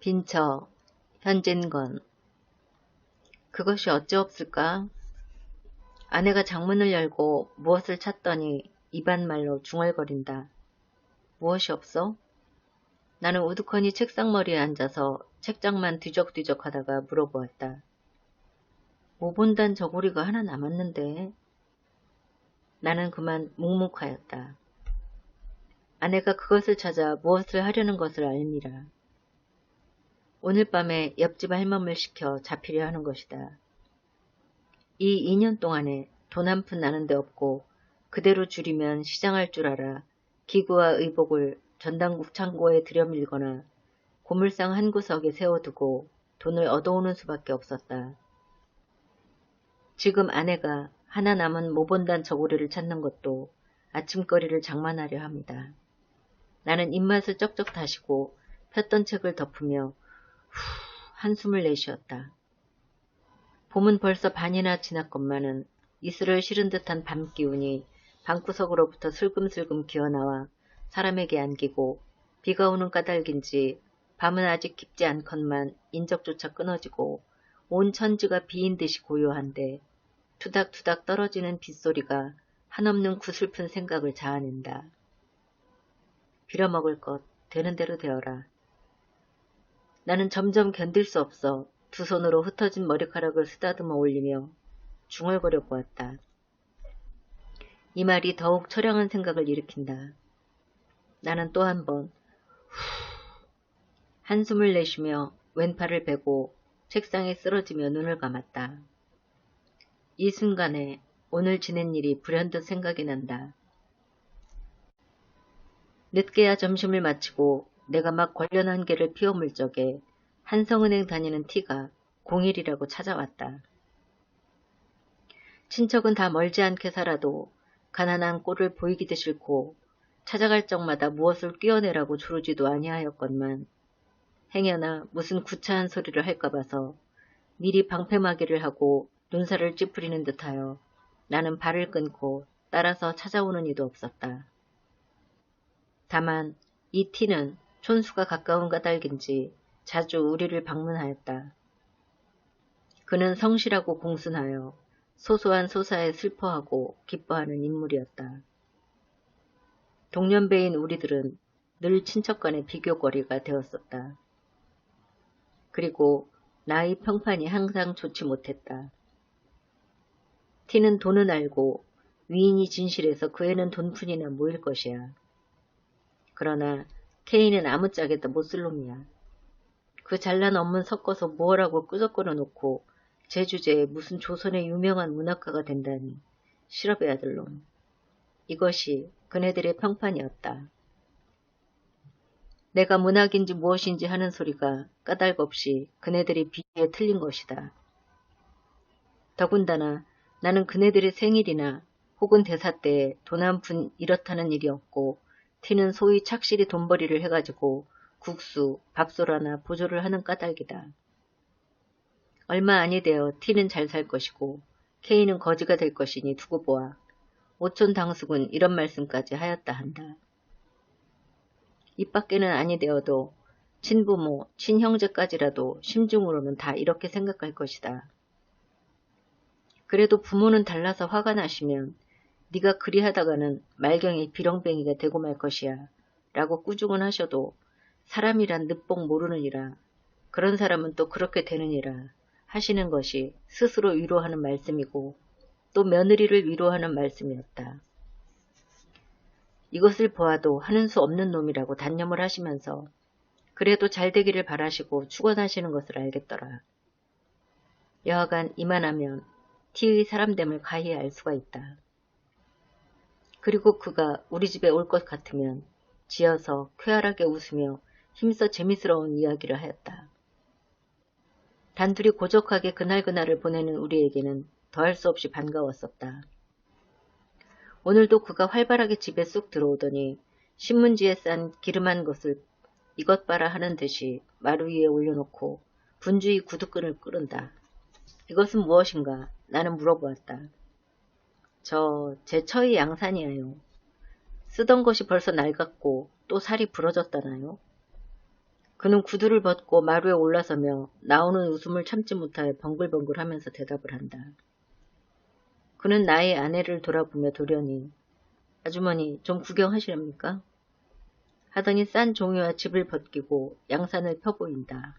빈처, 현진건. 그것이 어찌없을까? 아내가 장문을 열고 무엇을 찾더니 입안말로 중얼거린다. 무엇이 없어? 나는 우두커니 책상머리에 앉아서 책장만 뒤적뒤적 하다가 물어보았다. 못 본단 저고리가 하나 남았는데. 나는 그만 묵묵하였다. 아내가 그것을 찾아 무엇을 하려는 것을 알미라. 오늘 밤에 옆집 할멈을 시켜 잡히려 하는 것이다. 이 2년 동안에 돈 한 푼 나는 데 없고 그대로 줄이면 시장할 줄 알아 기구와 의복을 전당국 창고에 들여밀거나 고물상 한 구석에 세워두고 돈을 얻어오는 수밖에 없었다. 지금 아내가 하나 남은 모본단 저고리를 찾는 것도 아침거리를 장만하려 합니다. 나는 입맛을 쩍쩍 다시고 폈던 책을 덮으며 한숨을 내쉬었다. 봄은 벌써 반이나 지났건만은 이슬을 실은 듯한 밤기운이 방구석으로부터 슬금슬금 기어나와 사람에게 안기고 비가 오는 까닭인지 밤은 아직 깊지 않건만 인적조차 끊어지고 온 천지가 비인 듯이 고요한데 투닥투닥 떨어지는 빗소리가 한없는 구슬픈 생각을 자아낸다. 빌어먹을 것 되는 대로 되어라. 나는 점점 견딜 수 없어 두 손으로 흩어진 머리카락을 쓰다듬어 올리며 중얼거려 보았다. 이 말이 더욱 처량한 생각을 일으킨다. 나는 또 한 번 한숨을 내쉬며 왼팔을 베고 책상에 쓰러지며 눈을 감았다. 이 순간에 오늘 지낸 일이 불현듯 생각이 난다. 늦게야 점심을 마치고 내가 막 관련한 개를 피워물 적에 한성은행 다니는 티가 공일이라고 찾아왔다. 친척은 다 멀지 않게 살아도 가난한 꼴을 보이기도 싫고 찾아갈 적마다 무엇을 끼워내라고 조르지도 아니하였건만 행여나 무슨 구차한 소리를 할까 봐서 미리 방패막이를 하고 눈살을 찌푸리는 듯하여 나는 발을 끊고 따라서 찾아오는 이도 없었다. 다만 이 티는 촌수가 가까운 까닭인지 자주 우리를 방문하였다. 그는 성실하고 공순하여 소소한 소사에 슬퍼하고 기뻐하는 인물이었다. 동년배인 우리들은 늘 친척 간의 비교거리가 되었었다. 그리고 나의 평판이 항상 좋지 못했다. 티는 돈은 알고 위인이 진실해서 그 애는 돈푼이나 모일 것이야. 그러나 K는 아무짝에도 못쓸 놈이야. 그 잘난 업문 섞어서 뭐라고 끄적거려 놓고 제 주제에 무슨 조선의 유명한 문학가가 된다니 실업의 아들놈. 이것이 그네들의 평판이었다. 내가 문학인지 무엇인지 하는 소리가 까닭없이 그네들의 비위에 틀린 것이다. 더군다나 나는 그네들의 생일이나 혹은 대사 때에 돈 한 푼 이렇다는 일이 없고 티는 소위 착실히 돈벌이를 해가지고 국수, 밥소라나 보조를 하는 까닭이다. 얼마 아니 되어 티는 잘 살 것이고 K는 거지가 될 것이니 두고 보아. 오촌 당숙은 이런 말씀까지 하였다 한다. 입 밖에는 아니 되어도 친부모, 친형제까지라도 심중으로는 다 이렇게 생각할 것이다. 그래도 부모는 달라서 화가 나시면 네가 그리하다가는 말경이 비렁뱅이가 되고 말 것이야 라고 꾸중은 하셔도 사람이란 늦복 모르느니라 그런 사람은 또 그렇게 되느니라 하시는 것이 스스로 위로하는 말씀이고 또 며느리를 위로하는 말씀이었다. 이것을 보아도 하는 수 없는 놈이라고 단념을 하시면서 그래도 잘 되기를 바라시고 축원하시는 것을 알겠더라. 여하간 이만하면 티의 사람됨을 가히 알 수가 있다. 그리고 그가 우리 집에 올 것 같으면 지어서 쾌활하게 웃으며 힘써 재미스러운 이야기를 하였다. 단둘이 고적하게 그날그날을 보내는 우리에게는 더할 수 없이 반가웠었다. 오늘도 그가 활발하게 집에 쑥 들어오더니 신문지에 싼 기름한 것을 이것 봐라 하는 듯이 마루 위에 올려놓고 분주히 구두끈을 끄른다. 이것은 무엇인가? 나는 물어보았다. 제 처의 양산이에요. 쓰던 것이 벌써 낡았고 또 살이 부러졌다나요? 그는 구두를 벗고 마루에 올라서며 나오는 웃음을 참지 못하여 벙글벙글하면서 대답을 한다. 그는 나의 아내를 돌아보며 돌연히 아주머니 좀 구경하시렵니까? 하더니 싼 종이와 집을 벗기고 양산을 펴보인다.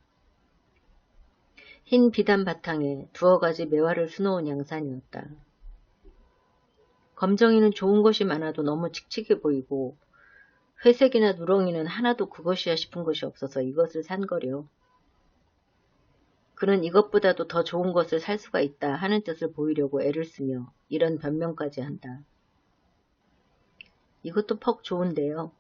흰 비단 바탕에 두어 가지 매화를 수놓은 양산이었다. 검정이는 좋은 것이 많아도 너무 칙칙해 보이고 회색이나 누렁이는 하나도 그것이야 싶은 것이 없어서 이것을 산 거려. 그는 이것보다도 더 좋은 것을 살 수가 있다 하는 뜻을 보이려고 애를 쓰며 이런 변명까지 한다. 이것도 퍽 좋은데요.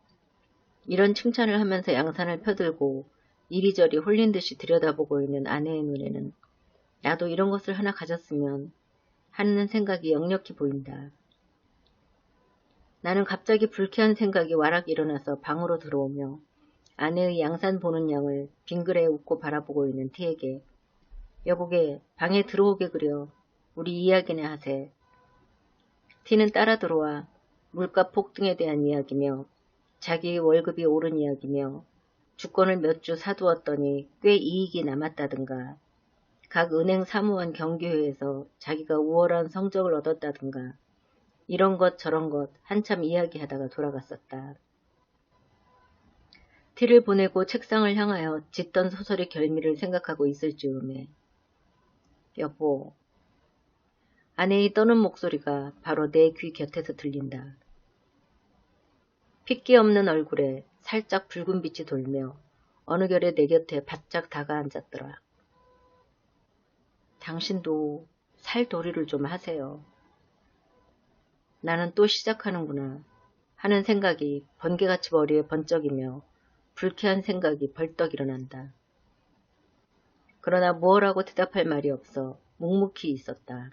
이런 칭찬을 하면서 양산을 펴들고 이리저리 홀린 듯이 들여다보고 있는 아내의 눈에는 나도 이런 것을 하나 가졌으면 하는 생각이 역력히 보인다. 나는 갑자기 불쾌한 생각이 와락 일어나서 방으로 들어오며 아내의 양산 보는 양을 빙그레 웃고 바라보고 있는 티에게 여보게 방에 들어오게 그려 우리 이야기나 하세. 티는 따라 들어와 물가 폭등에 대한 이야기며 자기의 월급이 오른 이야기며 주권을 몇 주 사두었더니 꽤 이익이 남았다든가 각 은행 사무원 경기회에서 자기가 우월한 성적을 얻었다든가 이런 것 저런 것 한참 이야기하다가 돌아갔었다. 티를 보내고 책상을 향하여 짓던 소설의 결미를 생각하고 있을 즈음에 여보, 아내의 떠는 목소리가 바로 내 귀 곁에서 들린다. 핏기 없는 얼굴에 살짝 붉은 빛이 돌며 어느 결에 내 곁에 바짝 다가앉았더라. 당신도 살도리를 좀 하세요. 나는 또 시작하는구나 하는 생각이 번개같이 머리에 번쩍이며 불쾌한 생각이 벌떡 일어난다. 그러나 무엇라고 대답할 말이 없어 묵묵히 있었다.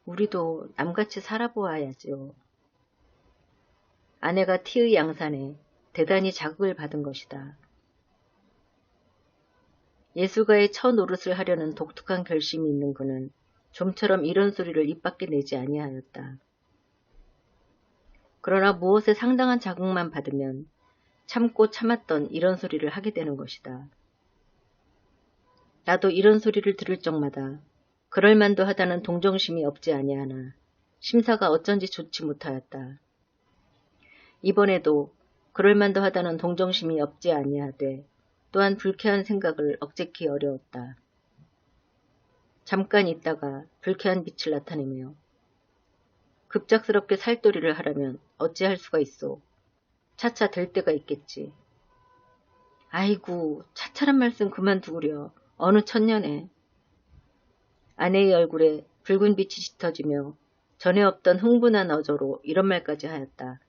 우리도 남같이 살아보아야지요. 아내가 티의 양산에 대단히 자극을 받은 것이다. 예술가의 첫 노릇을 하려는 독특한 결심이 있는 그는 좀처럼 이런 소리를 입 밖에 내지 아니하였다. 그러나 무엇에 상당한 자극만 받으면 참고 참았던 이런 소리를 하게 되는 것이다. 나도 이런 소리를 들을 적마다 그럴만도 하다는 동정심이 없지 아니하나 심사가 어쩐지 좋지 못하였다. 이번에도 그럴만도 하다는 동정심이 없지 아니하되 또한 불쾌한 생각을 억제키 어려웠다. 잠깐 있다가 불쾌한 빛을 나타내며 급작스럽게 살도리를 하라면 어찌할 수가 있소. 차차 될 때가 있겠지. 아이고 차차란 말씀 그만두구려. 어느 천년에. 아내의 얼굴에 붉은 빛이 짙어지며 전에 없던 흥분한 어조로 이런 말까지 하였다.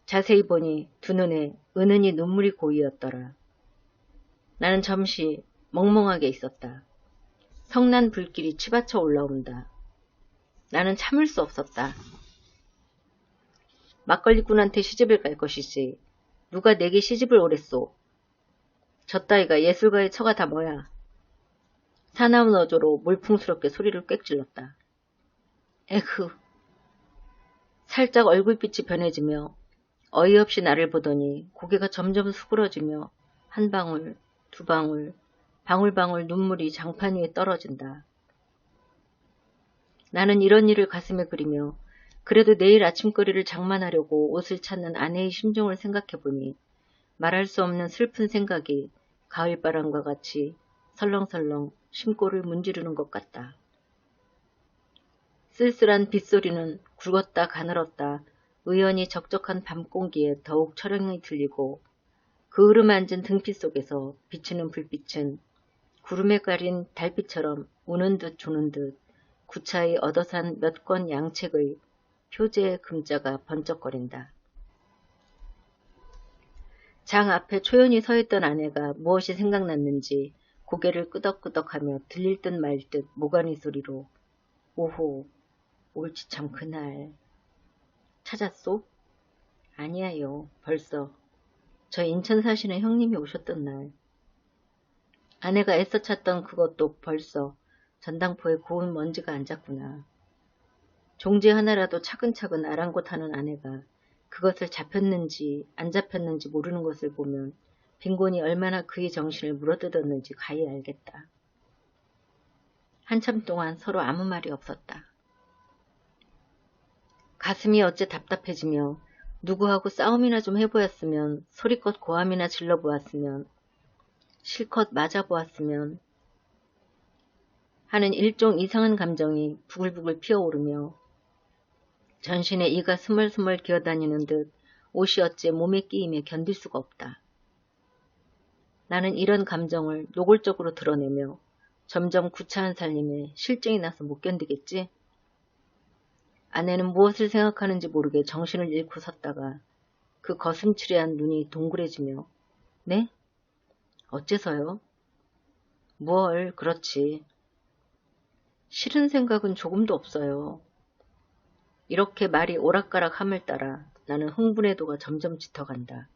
자세히 보니 두 눈에 은은히 눈물이 고이었더라. 나는 잠시 멍멍하게 있었다. 성난 불길이 치받쳐 올라온다. 나는 참을 수 없었다. 막걸리꾼한테 시집을 갈 것이지 누가 내게 시집을 오랬소. 저 따위가 예술가의 처가 다 뭐야. 사나운 어조로 몰풍스럽게 소리를 꽥 질렀다. 에흐. 살짝 얼굴빛이 변해지며 어이없이 나를 보더니 고개가 점점 수그러지며 한 방울, 두 방울, 방울방울 눈물이 장판 위에 떨어진다. 나는 이런 일을 가슴에 그리며 그래도 내일 아침거리를 장만하려고 옷을 찾는 아내의 심정을 생각해보니 말할 수 없는 슬픈 생각이 가을바람과 같이 설렁설렁 심골을 문지르는 것 같다. 쓸쓸한 빗소리는 굵었다 가늘었다 의연히 적적한 밤공기에 더욱 철렁히 들리고 그 으르만진 등빛 속에서 비치는 불빛은 구름에 가린 달빛처럼 우는 듯 조는 듯 구차히 얻어산 몇 권 양책의 표제의 금자가 번쩍거린다. 장 앞에 초연히 서 있던 아내가 무엇이 생각났는지 고개를 끄덕끄덕하며 들릴 듯 말 듯 모가니 소리로 오호, 옳지 참 그날. 찾았소? 아니야요, 벌써. 저 인천 사시는 형님이 오셨던 날. 아내가 애써 찾던 그것도 벌써 전당포에 고운 먼지가 앉았구나. 종지 하나라도 차근차근 아랑곳하는 아내가 그것을 잡혔는지 안 잡혔는지 모르는 것을 보면 빈곤이 얼마나 그의 정신을 물어뜯었는지 가히 알겠다. 한참 동안 서로 아무 말이 없었다. 가슴이 어째 답답해지며 누구하고 싸움이나 좀 해보았으면, 소리껏 고함이나 질러보았으면, 실컷 맞아보았으면 하는 일종 이상한 감정이 부글부글 피어오르며 전신에 이가 스멀스멀 기어다니는 듯 옷이 어째 몸에 끼임에 견딜 수가 없다. 나는 이런 감정을 노골적으로 드러내며 점점 구차한 살림에 실증이 나서 못 견디겠지? 아내는 무엇을 생각하는지 모르게 정신을 잃고 섰다가 그 거슴츠레한 눈이 동그래지며 네? 어째서요? 뭘 그렇지. 싫은 생각은 조금도 없어요. 이렇게 말이 오락가락함을 따라 나는 흥분의 도가 점점 짙어간다.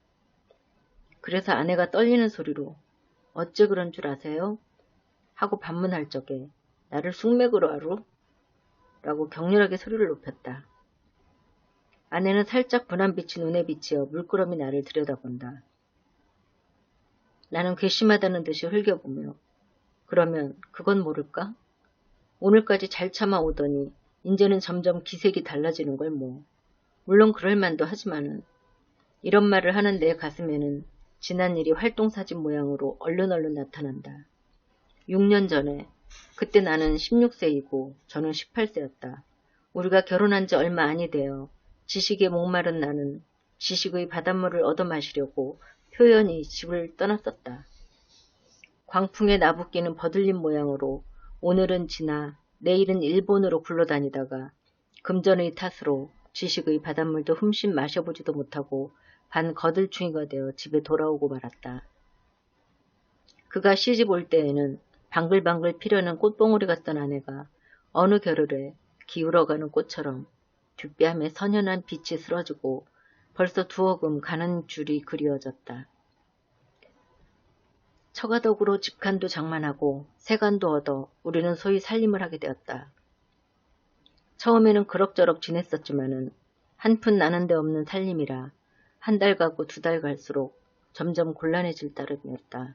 그래서 아내가 떨리는 소리로 어째 그런 줄 아세요? 하고 반문할 적에 나를 숙맥으로 하루? 라고 격렬하게 소리를 높였다. 아내는 살짝 분한빛이 눈에 비치어 물끄러미 나를 들여다본다. 나는 괘씸하다는 듯이 흘겨보며 그러면 그건 모를까? 오늘까지 잘 참아오더니 이제는 점점 기색이 달라지는 걸 뭐. 물론 그럴 만도 하지만은 이런 말을 하는 내 가슴에는 지난 일이 활동사진 모양으로 얼른 나타난다. 6년 전에 그때 나는 16세이고 저는 18세였다. 우리가 결혼한 지 얼마 아니 되어 지식에 목마른 나는 지식의 바닷물을 얻어 마시려고 표연히 집을 떠났었다. 광풍에 나부끼는 버들림 모양으로 오늘은 진아, 내일은 일본으로 굴러다니다가 금전의 탓으로 지식의 바닷물도 흠씬 마셔보지도 못하고 반 거들충이가 되어 집에 돌아오고 말았다. 그가 시집 올 때에는 방글방글 피려는 꽃봉오리 같던 아내가 어느 겨울에 기울어가는 꽃처럼 뒷뺨에 선연한 빛이 스러지고 벌써 두어금 가는 줄이 그리워졌다. 처가덕으로 집간도 장만하고 세간도 얻어 우리는 소위 살림을 하게 되었다. 처음에는 그럭저럭 지냈었지만은 한푼 나는 데 없는 살림이라 한 달 가고 2달 갈수록 점점 곤란해질 따름이었다.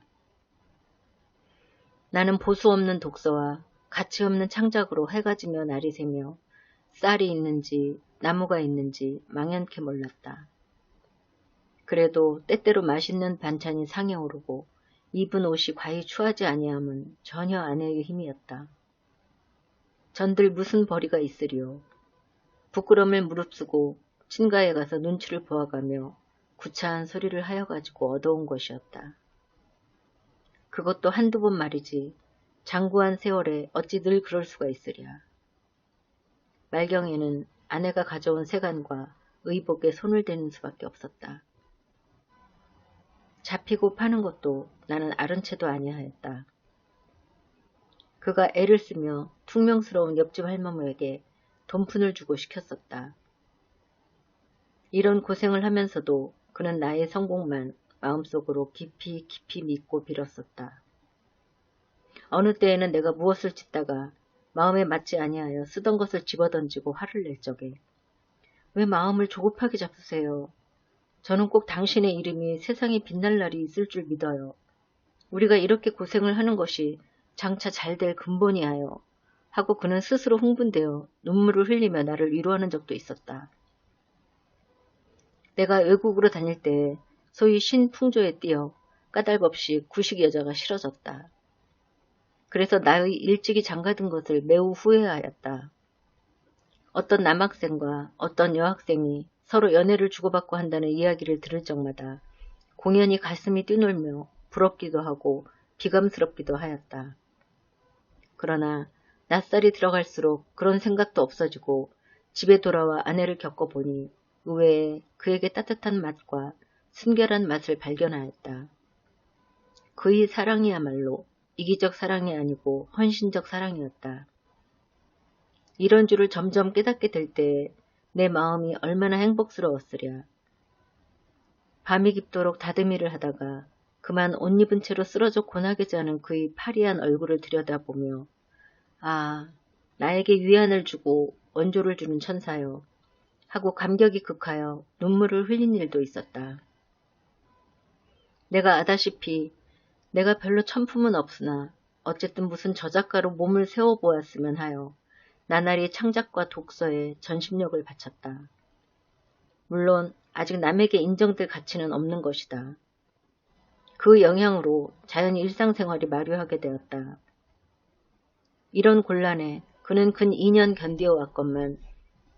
나는 보수 없는 독서와 가치 없는 창작으로 해가 지며 날이 새며 쌀이 있는지 나무가 있는지 망연케 몰랐다. 그래도 때때로 맛있는 반찬이 상에 오르고 입은 옷이 과히 추하지 아니함은 전혀 아내의 힘이었다. 전들 무슨 벌이가 있으리요. 부끄럼을 무릅쓰고 친가에 가서 눈치를 보아가며 구차한 소리를 하여가지고 얻어온 것이었다. 그것도 한두 번 말이지 장구한 세월에 어찌 늘 그럴 수가 있으랴. 말경에는 아내가 가져온 세간과 의복에 손을 대는 수밖에 없었다. 잡히고 파는 것도 나는 아른 채도 아니하였다. 그가 애를 쓰며 퉁명스러운 옆집 할머니에게 돈푼을 주고 시켰었다. 이런 고생을 하면서도 그는 나의 성공만 마음속으로 깊이 믿고 빌었었다. 어느 때에는 내가 무엇을 짓다가 마음에 맞지 아니하여 쓰던 것을 집어던지고 화를 낼 적에 왜 마음을 조급하게 잡으세요. 저는 꼭 당신의 이름이 세상에 빛날 날이 있을 줄 믿어요. 우리가 이렇게 고생을 하는 것이 장차 잘 될 근본이하여 하고 그는 스스로 흥분되어 눈물을 흘리며 나를 위로하는 적도 있었다. 내가 외국으로 다닐 때 소위 신풍조에 뛰어 까닭없이 구식 여자가 싫어졌다. 그래서 나의 일찍이 장가든 것을 매우 후회하였다. 어떤 남학생과 어떤 여학생이 서로 연애를 주고받고 한다는 이야기를 들을 적마다 공연히 가슴이 뛰놀며 부럽기도 하고 비감스럽기도 하였다. 그러나 낯살이 들어갈수록 그런 생각도 없어지고 집에 돌아와 아내를 겪어보니 의외에 그에게 따뜻한 맛과 순결한 맛을 발견하였다. 그의 사랑이야말로 이기적 사랑이 아니고 헌신적 사랑이었다. 이런 줄을 점점 깨닫게 될 때에 내 마음이 얼마나 행복스러웠으랴. 밤이 깊도록 다듬이를 하다가 그만 옷 입은 채로 쓰러져 고나게 자는 그의 파리한 얼굴을 들여다보며 아, 나에게 위안을 주고 원조를 주는 천사여. 하고 감격이 극하여 눈물을 흘린 일도 있었다. 내가 아다시피 내가 별로 천품은 없으나 어쨌든 무슨 저작가로 몸을 세워보았으면 하여 나날이 창작과 독서에 전심력을 바쳤다. 물론 아직 남에게 인정될 가치는 없는 것이다. 그 영향으로 자연히 일상생활이 마료하게 되었다. 이런 곤란에 그는 근 2년 견디어왔건만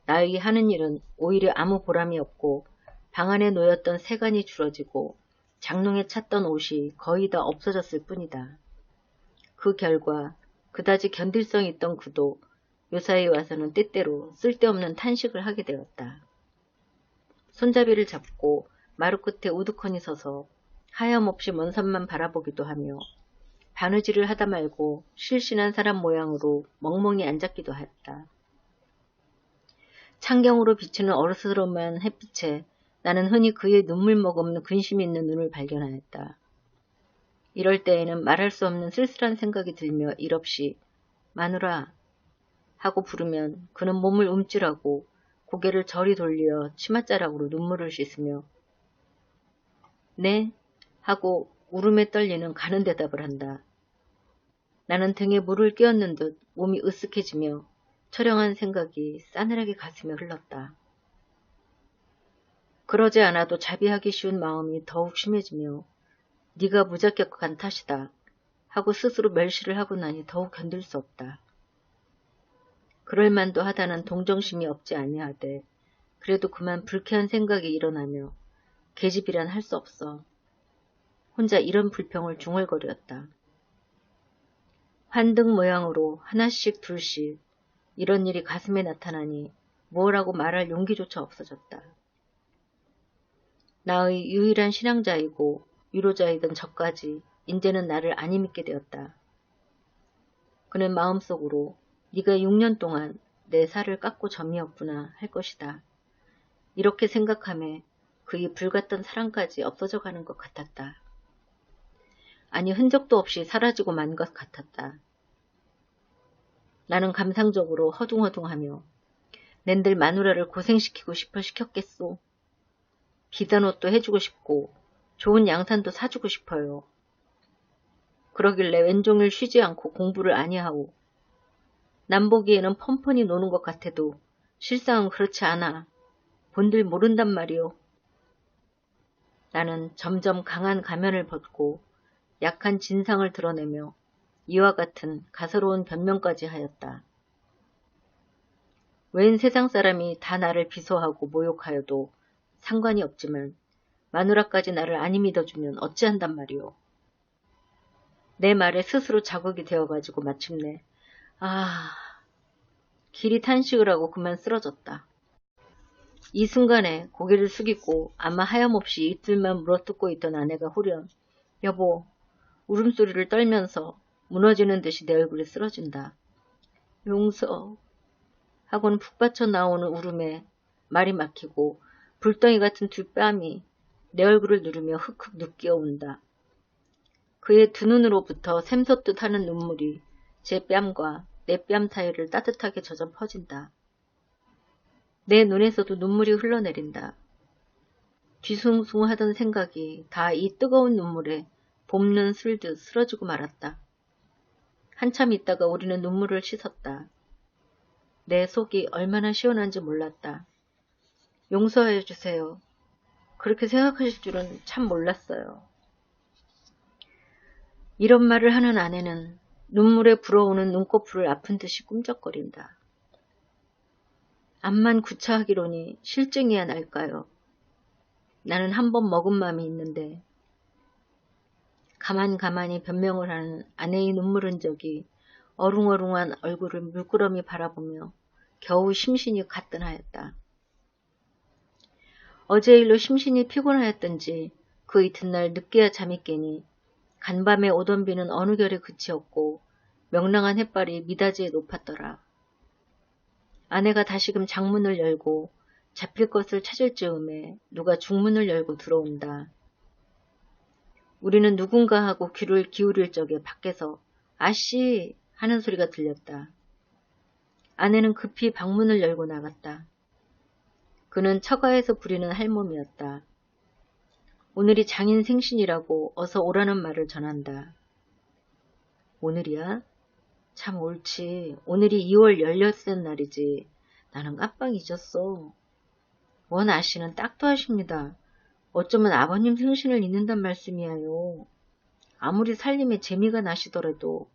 나의 하는 일은 오히려 아무 보람이 없고 방 안에 놓였던 세간이 줄어지고 장롱에 찼던 옷이 거의 다 없어졌을 뿐이다. 그 결과 그다지 견딜성 있던 그도 요사이 와서는 때때로 쓸데없는 탄식을 하게 되었다. 손잡이를 잡고 마루 끝에 우두커니 서서 하염없이 먼 산만 바라보기도 하며 바느질을 하다 말고 실신한 사람 모양으로 멍멍이 앉았기도 하였다. 창경으로 비치는 어스름한 햇빛에 나는 흔히 그의 눈물 머금는 근심 있는 눈을 발견하였다. 이럴 때에는 말할 수 없는 쓸쓸한 생각이 들며 일없이 마누라 하고 부르면 그는 몸을 움찔하고 고개를 저리 돌려 치맛자락으로 눈물을 씻으며 네? 하고 울음에 떨리는 가는 대답을 한다. 나는 등에 물을 끼얹는 듯 몸이 으쓱해지며 처량한 생각이 싸늘하게 가슴에 흘렀다. 그러지 않아도 자비하기 쉬운 마음이 더욱 심해지며 네가 무자격한 탓이다 하고 스스로 멸시를 하고 나니 더욱 견딜 수 없다. 그럴만도 하다는 동정심이 없지 아니하되 그래도 그만 불쾌한 생각이 일어나며 계집이란 할 수 없어. 혼자 이런 불평을 중얼거렸다. 환등 모양으로 하나씩 둘씩 이런 일이 가슴에 나타나니 뭐라고 말할 용기조차 없어졌다. 나의 유일한 신앙자이고 위로자이던 저까지 인제는 나를 안 믿게 되었다. 그는 마음속으로 네가 6년 동안 내 살을 깎고 점이었구나 할 것이다. 이렇게 생각하며 그의 불같던 사랑까지 없어져 가는 것 같았다. 아니 흔적도 없이 사라지고 만 것 같았다. 나는 감상적으로 허둥허둥하며 낸들 마누라를 고생시키고 싶어 시켰겠소. 비싼 옷도 해주고 싶고 좋은 양산도 사주고 싶어요. 그러길래 왼종일 쉬지 않고 공부를 아니하오. 남 보기에는 펀펀히 노는 것 같아도 실상은 그렇지 않아. 본들 모른단 말이오. 나는 점점 강한 가면을 벗고 약한 진상을 드러내며 이와 같은 가소로운 변명까지 하였다. 웬 세상 사람이 다 나를 비소하고 모욕하여도 상관이 없지만 마누라까지 나를 안이 믿어주면 어찌한단 말이오. 내 말에 스스로 자극이 되어가지고 마침내 길이 탄식을 하고 그만 쓰러졌다. 이 순간에 고개를 숙이고 아마 하염없이 입술만 물어뜯고 있던 아내가 후련 여보 울음소리를 떨면서 무너지는 듯이 내 얼굴에 쓰러진다. 용서 하고는 푹 받쳐 나오는 울음에 말이 막히고 불덩이 같은 두 뺨이 내 얼굴을 누르며 흑흑 느끼어온다. 그의 두 눈으로부터 샘솟듯 하는 눈물이 제 뺨과 내 뺨 사이를 따뜻하게 젖어 퍼진다. 내 눈에서도 눈물이 흘러내린다. 뒤숭숭하던 생각이 다 이 뜨거운 눈물에 봄눈 슬듯 쓰러지고 말았다. 한참 있다가 우리는 눈물을 씻었다. 내 속이 얼마나 시원한지 몰랐다. 용서해 주세요. 그렇게 생각하실 줄은 참 몰랐어요. 이런 말을 하는 아내는 눈물에 불어오는 눈꺼풀을 아픈 듯이 꿈적거린다. 암만 구차하기로니 실증이야 날까요? 나는 한 번 먹은 마음이 있는데 가만히 변명을 하는 아내의 눈물 흔적이 어룽어룽한 얼굴을 물끄러미 바라보며 겨우 심신이 가뜬하였다. 어제 일로 심신이 피곤하였던지 그 이튿날 늦게야 잠이 깨니 간밤에 오던 비는 어느 결에 그치었고 명랑한 햇발이 미닫이에 높았더라. 아내가 다시금 장문을 열고 잡힐 것을 찾을 즈음에 누가 중문을 열고 들어온다. 우리는 누군가 하고 귀를 기울일 적에 밖에서 아씨 하는 소리가 들렸다. 아내는 급히 방문을 열고 나갔다. 그는 처가에서 부리는 할멈이었다. 오늘이 장인 생신이라고 어서 오라는 말을 전한다. 오늘이야? 참 옳지. 오늘이 2월 16째 날이지. 나는 깜빡 잊었어. 원 아씨는 딱도 하십니다. 어쩌면 아버님 생신을 잊는단 말씀이야요. 아무리 살림에 재미가 나시더라도.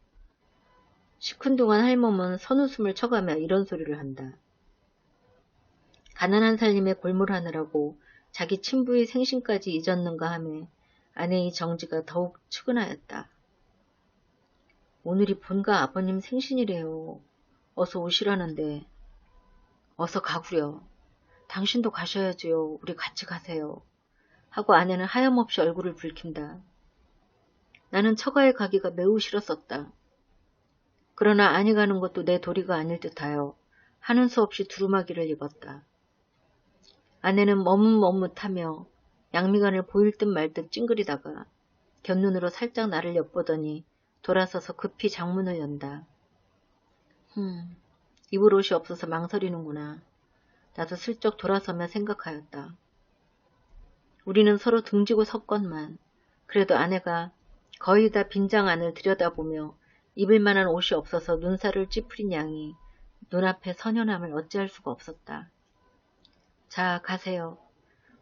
시큰둥한 할멈은 선웃음을 쳐가며 이런 소리를 한다. 가난한 살림에 골몰하느라고 자기 친부의 생신까지 잊었는가 하며 아내의 정지가 더욱 측은하였다. 오늘이 본가 아버님 생신이래요. 어서 오시라는데. 어서 가구려. 당신도 가셔야지요. 우리 같이 가세요. 하고 아내는 하염없이 얼굴을 붉힌다. 나는 처가에 가기가 매우 싫었었다. 그러나 아니 가는 것도 내 도리가 아닐 듯하여 하는 수 없이 두루마기를 입었다. 아내는 머뭇머뭇하며 양미간을 보일 듯 말 듯 찡그리다가 곁눈으로 살짝 나를 엿보더니 돌아서서 급히 장문을 연다. 입을 옷이 없어서 망설이는구나. 나도 슬쩍 돌아서며 생각하였다. 우리는 서로 등지고 섰건만 그래도 아내가 거의 다 빈장 안을 들여다보며 입을 만한 옷이 없어서 눈살을 찌푸린 양이 눈앞에 선연함을 어찌할 수가 없었다. 자, 가세요.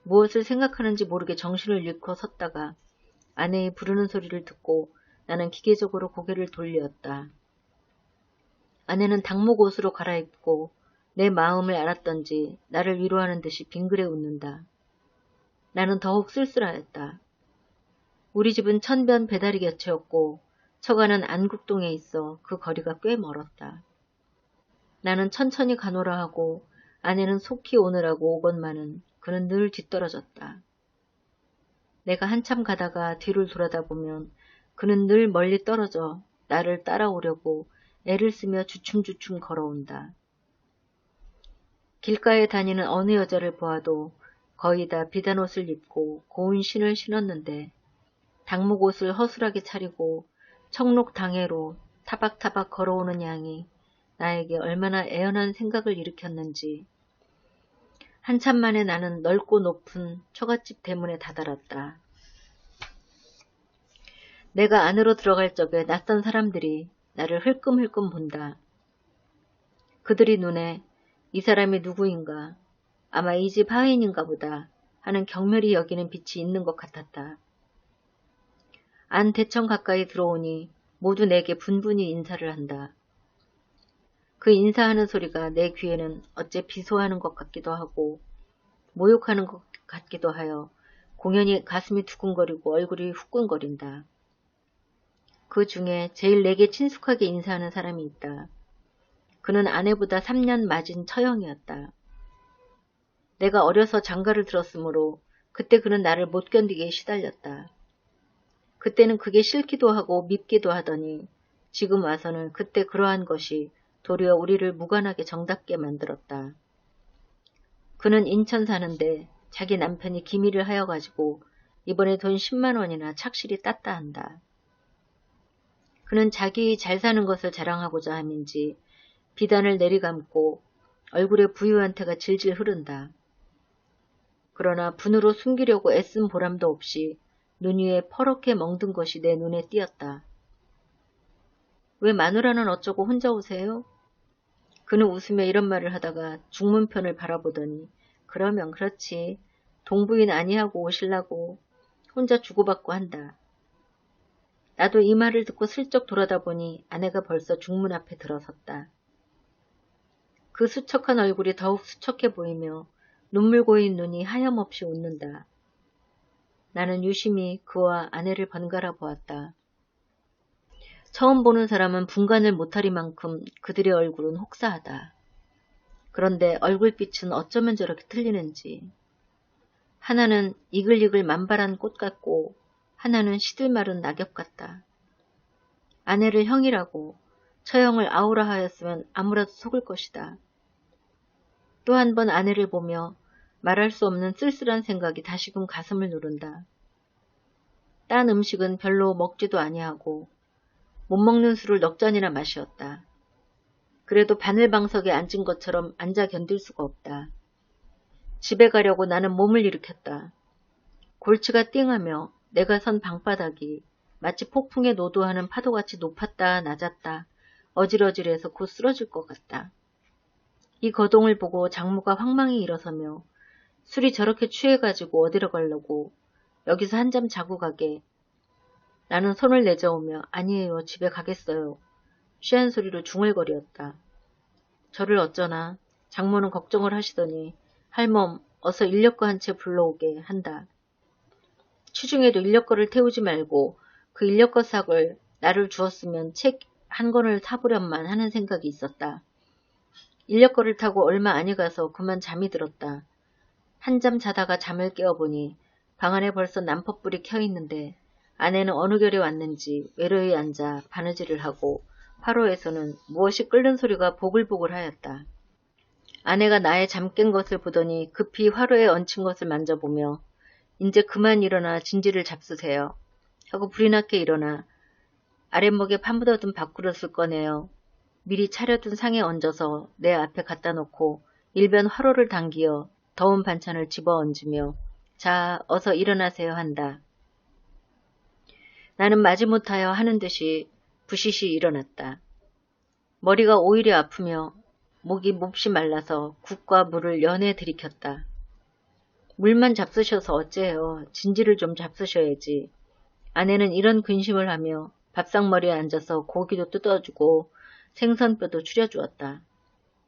무엇을 생각하는지 모르게 정신을 잃고 섰다가 아내의 부르는 소리를 듣고 나는 기계적으로 고개를 돌렸다. 아내는 당목 옷으로 갈아입고 내 마음을 알았던지 나를 위로하는 듯이 빙그레 웃는다. 나는 더욱 쓸쓸하였다. 우리 집은 천변 배다리 곁이었고 처가는 안국동에 있어 그 거리가 꽤 멀었다. 나는 천천히 가노라 하고 아내는 속히 오느라고 오건만은 그는 늘 뒤떨어졌다. 내가 한참 가다가 뒤를 돌아다보면 그는 늘 멀리 떨어져 나를 따라오려고 애를 쓰며 주춤주춤 걸어온다. 길가에 다니는 어느 여자를 보아도 거의 다 비단 옷을 입고 고운 신을 신었는데 당목 옷을 허술하게 차리고 청록 당해로 타박타박 걸어오는 양이 나에게 얼마나 애연한 생각을 일으켰는지 한참 만에 나는 넓고 높은 처갓집 대문에 다다랐다. 내가 안으로 들어갈 적에 낯선 사람들이 나를 흘끔흘끔 본다. 그들이 눈에 이 사람이 누구인가, 아마 이 집 하인인가 보다 하는 경멸이 여기는 빛이 있는 것 같았다. 안 대청 가까이 들어오니 모두 내게 분분히 인사를 한다. 그 인사하는 소리가 내 귀에는 어째 비소하는 것 같기도 하고 모욕하는 것 같기도 하여 공연히 가슴이 두근거리고 얼굴이 후끈거린다. 그 중에 제일 내게 친숙하게 인사하는 사람이 있다. 그는 아내보다 3년 맞은 처형이었다. 내가 어려서 장가를 들었으므로 그때 그는 나를 못 견디게 시달렸다. 그때는 그게 싫기도 하고 밉기도 하더니 지금 와서는 그때 그러한 것이 도리어 우리를 무관하게 정답게 만들었다. 그는 인천 사는데 자기 남편이 기밀을 하여가지고 이번에 돈 10만 원이나 착실히 땄다 한다. 그는 자기 잘 사는 것을 자랑하고자 함인지 비단을 내리감고 얼굴에 부유한 태가 질질 흐른다. 그러나 분으로 숨기려고 애쓴 보람도 없이 눈 위에 퍼렇게 멍든 것이 내 눈에 띄었다. 왜 마누라는 어쩌고 혼자 오세요? 그는 웃으며 이런 말을 하다가 중문편을 바라보더니 그러면 그렇지. 동부인 아니하고 오실라고 혼자 주고받고 한다. 나도 이 말을 듣고 슬쩍 돌아다 보니 아내가 벌써 중문 앞에 들어섰다. 그 수척한 얼굴이 더욱 수척해 보이며 눈물 고인 눈이 하염없이 웃는다. 나는 유심히 그와 아내를 번갈아 보았다. 처음 보는 사람은 분간을 못하리만큼 그들의 얼굴은 혹사하다. 그런데 얼굴빛은 어쩌면 저렇게 틀리는지. 하나는 이글이글 만발한 꽃 같고 하나는 시들마른 낙엽 같다. 아내를 형이라고 처형을 아우라 하였으면 아무라도 속을 것이다. 또 한 번 아내를 보며 말할 수 없는 쓸쓸한 생각이 다시금 가슴을 누른다. 딴 음식은 별로 먹지도 아니하고 못 먹는 술을 넉 잔이나 마시었다. 그래도 바늘방석에 앉은 것처럼 앉아 견딜 수가 없다. 집에 가려고 나는 몸을 일으켰다. 골치가 띵하며 내가 선 방바닥이 마치 폭풍에 노도하는 파도같이 높았다 낮았다 어질어질해서 곧 쓰러질 것 같다. 이 거동을 보고 장모가 황망히 일어서며 술이 저렇게 취해가지고 어디로 가려고 여기서 한잠 자고 가게. 나는 손을 내저으며 아니에요 집에 가겠어요. 취한 소리로 중얼거리었다. 저를 어쩌나 장모는 걱정을 하시더니 할멈 어서 인력거 한 채 불러오게 한다. 취중에도 인력거를 태우지 말고 그 인력거 삭을 나를 주었으면 책 한 권을 사보련만 하는 생각이 있었다. 인력거를 타고 얼마 안에 가서 그만 잠이 들었다. 한잠 자다가 잠을 깨어보니 방 안에 벌써 난퍼불이 켜있는데 아내는 어느 결에 왔는지 외로이 앉아 바느질을 하고 화로에서는 무엇이 끓는 소리가 보글보글 하였다. 아내가 나의 잠 깬 것을 보더니 급히 화로에 얹힌 것을 만져보며 이제 그만 일어나 진지를 잡수세요 하고 불이 나게 일어나 아랫목에 파묻어둔 밥그릇을 꺼내어 미리 차려둔 상에 얹어서 내 앞에 갖다 놓고 일변 화로를 당기어 더운 반찬을 집어 얹으며 자 어서 일어나세요 한다. 나는 마지못하여 하는 듯이 부시시 일어났다. 머리가 오히려 아프며 목이 몹시 말라서 국과 물을 연해 들이켰다. 물만 잡수셔서 어째요. 진지를 좀 잡수셔야지. 아내는 이런 근심을 하며 밥상머리에 앉아서 고기도 뜯어주고 생선뼈도 추려주었다.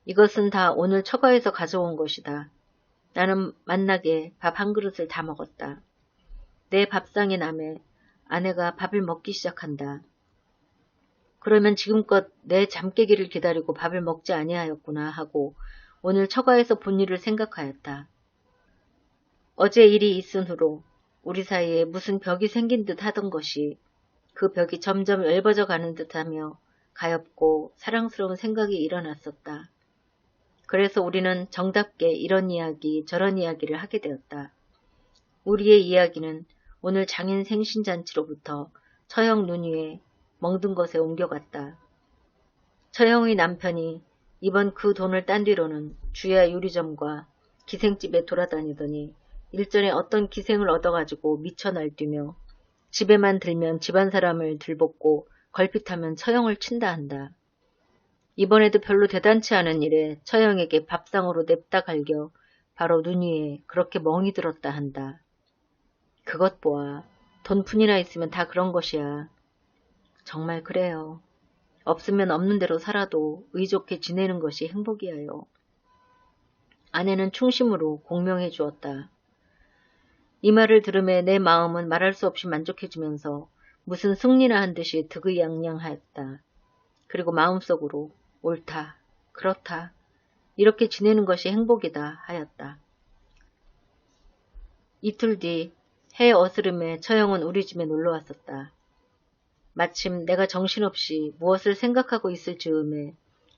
이것은 다 오늘 처가에서 가져온 것이다. 나는 맛나게 밥 한 그릇을 다 먹었다. 내 밥상에 남에 아내가 밥을 먹기 시작한다. 그러면 지금껏 내 잠깨기를 기다리고 밥을 먹지 아니하였구나 하고 오늘 처가에서 본 일을 생각하였다. 어제 일이 있은 후로 우리 사이에 무슨 벽이 생긴 듯 하던 것이 그 벽이 점점 얇아져 가는 듯하며 가엾고 사랑스러운 생각이 일어났었다. 그래서 우리는 정답게 이런 이야기 저런 이야기를 하게 되었다. 우리의 이야기는 오늘 장인 생신잔치로부터 처형 눈 위에 멍든 것에 옮겨갔다. 처형의 남편이 이번 그 돈을 딴 뒤로는 주야 요리점과 기생집에 돌아다니더니 일전에 어떤 기생을 얻어가지고 미쳐 날뛰며 집에만 들면 집안 사람을 들볶고 걸핏하면 처형을 친다 한다. 이번에도 별로 대단치 않은 일에 처형에게 밥상으로 냅다 갈겨 바로 눈 위에 그렇게 멍이 들었다 한다. 그것 보아 돈푼이나 있으면 다 그런 것이야. 정말 그래요. 없으면 없는 대로 살아도 의좋게 지내는 것이 행복이에요. 아내는 충심으로 공명해 주었다. 이 말을 들음에 내 마음은 말할 수 없이 만족해지면서 무슨 승리나 한 듯이 득의양양하였다. 그리고 마음속으로 옳다, 그렇다, 이렇게 지내는 것이 행복이다 하였다. 이틀 뒤 해 어스름에 처형은 우리 집에 놀러왔었다. 마침 내가 정신없이 무엇을 생각하고 있을 즈음에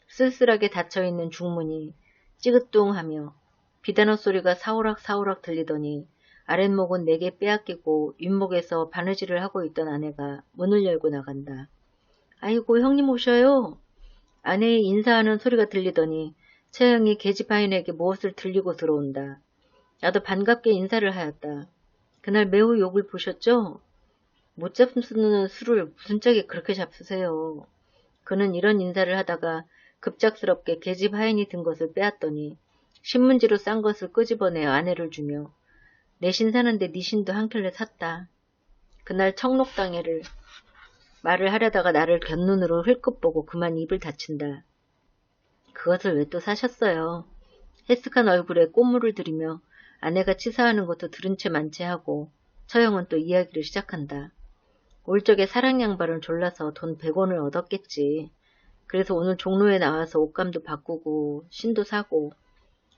쓸쓸하게 닫혀있는 중문이 찌긋뚱하며 비단어 소리가 사오락사오락 들리더니 아랫목은 내게 빼앗기고 윗목에서 바느질을 하고 있던 아내가 문을 열고 나간다. 아이고 형님 오셔요. 아내의 인사하는 소리가 들리더니 처형이 계집아인에게 무엇을 들리고 들어온다. 나도 반갑게 인사를 하였다. 그날 매우 욕을 보셨죠? 못 잡수는 술을 무슨 짝에 그렇게 잡수세요. 그는 이런 인사를 하다가 급작스럽게 계집 하인이 든 것을 빼앗더니 신문지로 싼 것을 끄집어내 아내를 주며 내 신 사는데 네 신도 한 켤레 샀다. 그날 청록당해를 말을 하려다가 나를 곁눈으로 흘끗 보고 그만 입을 닫힌다. 그것을 왜 또 사셨어요? 해쓱한 얼굴에 꽃물을 들이며 아내가 치사하는 것도 들은 채 만체하고 처형은 또 이야기를 시작한다. 올 적에 사랑 양발을 졸라서 돈 100원을 얻었겠지. 그래서 오늘 종로에 나와서 옷감도 바꾸고 신도 사고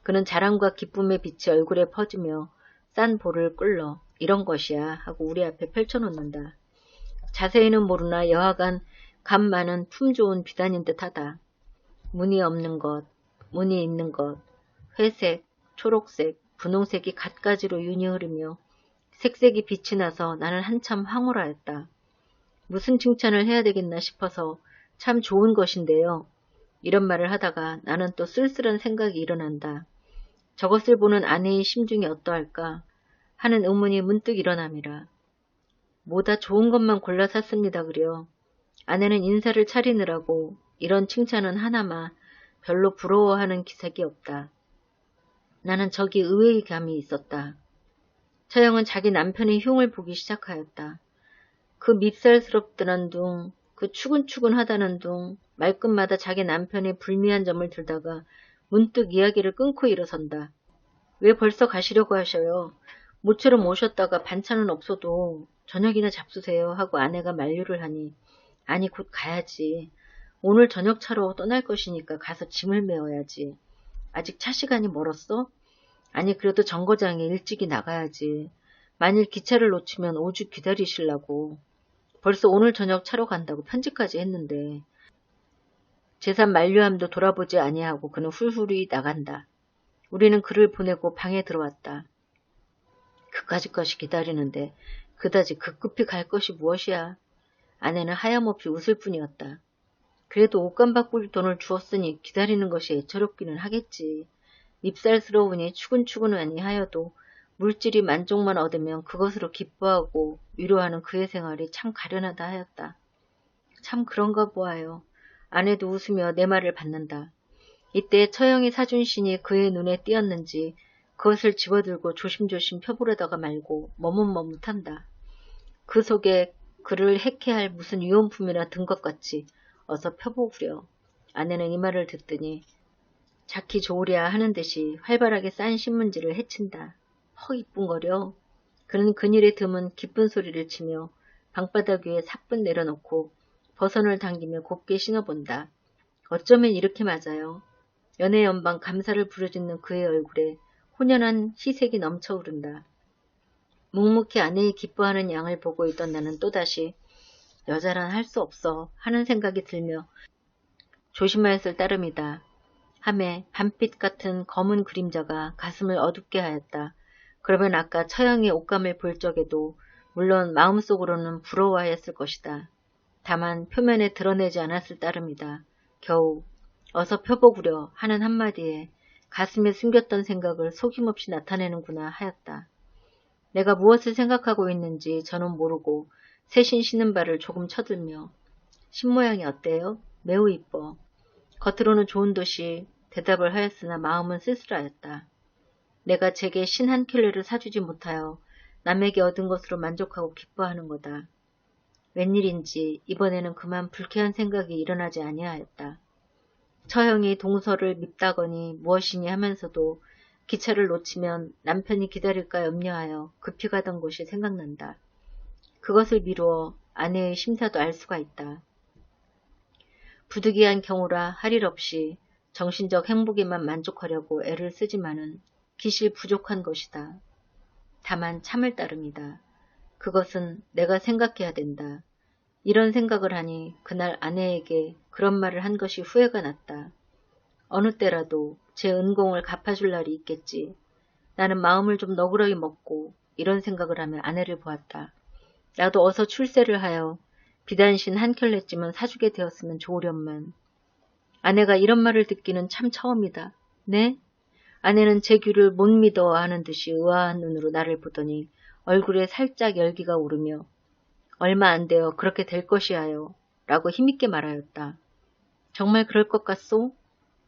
그는 자랑과 기쁨의 빛이 얼굴에 퍼지며 싼 볼을 꿀러 이런 것이야 하고 우리 앞에 펼쳐놓는다. 자세히는 모르나 여하간 감 많은 품 좋은 비단인 듯하다. 무늬 없는 것, 무늬 있는 것, 회색, 초록색, 분홍색이 갖가지로 윤이 흐르며 색색이 빛이 나서 나는 한참 황홀하였다. 무슨 칭찬을 해야 되겠나 싶어서 참 좋은 것인데요. 이런 말을 하다가 나는 또 쓸쓸한 생각이 일어난다. 저것을 보는 아내의 심중이 어떠할까 하는 의문이 문득 일어남이라. 뭐다 좋은 것만 골라 샀습니다 그려. 아내는 인사를 차리느라고 이런 칭찬은 하나마 별로 부러워하는 기색이 없다. 나는 저기 의외의 감이 있었다. 처형은 자기 남편의 흉을 보기 시작하였다. 그 밉살스럽다는 둥, 그 추근추근하다는 둥, 말끝마다 자기 남편의 불미한 점을 들다가 문득 이야기를 끊고 일어선다. 왜 벌써 가시려고 하셔요? 모처럼 오셨다가 반찬은 없어도 저녁이나 잡수세요 하고 아내가 만류를 하니 아니 곧 가야지. 오늘 저녁 차로 떠날 것이니까 가서 짐을 메워야지. 아직 차 시간이 멀었어? 아니 그래도 정거장에 일찍이 나가야지. 만일 기차를 놓치면 오죽 기다리시려고. 벌써 오늘 저녁 차로 간다고 편지까지 했는데. 재산 만류함도 돌아보지 아니하고 그는 훌훌히 나간다. 우리는 그를 보내고 방에 들어왔다. 그까짓것이 기다리는데 그다지 급급히 갈 것이 무엇이야. 아내는 하염없이 웃을 뿐이었다. 그래도 옷감 바꿀 돈을 주었으니 기다리는 것이 애처롭기는 하겠지. 밉살스러우니 추근추근하니 하여도 물질이 만족만 얻으면 그것으로 기뻐하고 위로하는 그의 생활이 참 가련하다 하였다. 참 그런가 보아요. 아내도 웃으며 내 말을 받는다. 이때 처형이 사준 신이 그의 눈에 띄었는지 그것을 집어들고 조심조심 펴보려다가 말고 머뭇머뭇한다. 그 속에 그를 해케할 무슨 위험품이나 든 것 같이 어서 펴보구려. 아내는 이 말을 듣더니 자키 좋으랴 하는 듯이 활발하게 싼 신문지를 헤친다. 허 이쁜거려. 그는 그늘에 드문 기쁜 소리를 치며 방바닥 위에 사뿐 내려놓고 버선을 당기며 곱게 신어본다. 어쩌면 이렇게 맞아요. 연애 연방 감사를 부르짖는 그의 얼굴에 혼연한 희색이 넘쳐오른다. 묵묵히 아내의 기뻐하는 양을 보고 있던 나는 또다시 여자란 할 수 없어 하는 생각이 들며 조심하였을 따름이다. 하매 밤빛 같은 검은 그림자가 가슴을 어둡게 하였다. 그러면 아까 처형의 옷감을 볼 적에도 물론 마음속으로는 부러워하였을 것이다. 다만 표면에 드러내지 않았을 따름이다. 겨우 어서 펴보구려 하는 한마디에 가슴에 숨겼던 생각을 속임없이 나타내는구나 하였다. 내가 무엇을 생각하고 있는지 저는 모르고 새신 신은 발을 조금 쳐들며 신모양이 어때요? 매우 이뻐. 겉으로는 좋은 듯이 대답을 하였으나 마음은 쓸쓸하였다. 내가 제게 신 한 켤레를 사주지 못하여 남에게 얻은 것으로 만족하고 기뻐하는 거다. 웬일인지 이번에는 그만 불쾌한 생각이 일어나지 아니하였다. 처형이 동서를 밉다거니 무엇이니 하면서도 기차를 놓치면 남편이 기다릴까 염려하여 급히 가던 곳이 생각난다. 그것을 미루어 아내의 심사도 알 수가 있다. 부득이한 경우라 할 일 없이 정신적 행복에만 만족하려고 애를 쓰지만은 기실 부족한 것이다. 다만 참을 따름이다. 그것은 내가 생각해야 된다. 이런 생각을 하니 그날 아내에게 그런 말을 한 것이 후회가 났다. 어느 때라도 제 은공을 갚아줄 날이 있겠지. 나는 마음을 좀 너그러이 먹고 이런 생각을 하며 아내를 보았다. 나도 어서 출세를 하여 비단신 한 켤레쯤은 사주게 되었으면 좋으련만. 아내가 이런 말을 듣기는 참 처음이다. 네? 아내는 제 귀를 못 믿어 하는 듯이 의아한 눈으로 나를 보더니 얼굴에 살짝 열기가 오르며 얼마 안 되어 그렇게 될 것이야요 라고 힘있게 말하였다. 정말 그럴 것 같소?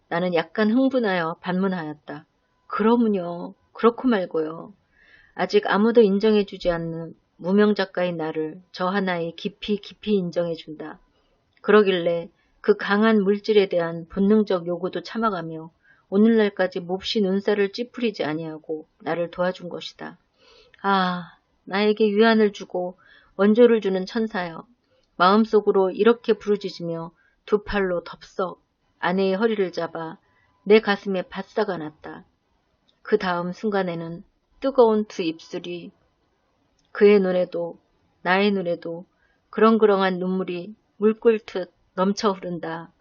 나는 약간 흥분하여 반문하였다. 그러면요. 그렇고 말고요. 아직 아무도 인정해주지 않는 무명작가인 나를 저 하나에 깊이 인정해준다. 그러길래 그 강한 물질에 대한 본능적 요구도 참아가며 오늘날까지 몹시 눈살을 찌푸리지 아니하고 나를 도와준 것이다. 아, 나에게 위안을 주고 원조를 주는 천사여. 마음속으로 이렇게 부르짖으며 두 팔로 덥석 아내의 허리를 잡아 내 가슴에 바싹 안았다. 그 다음 순간에는 뜨거운 두 입술이 그의 눈에도 나의 눈에도 그렁그렁한 눈물이 물꿀듯 넘쳐 흐른다.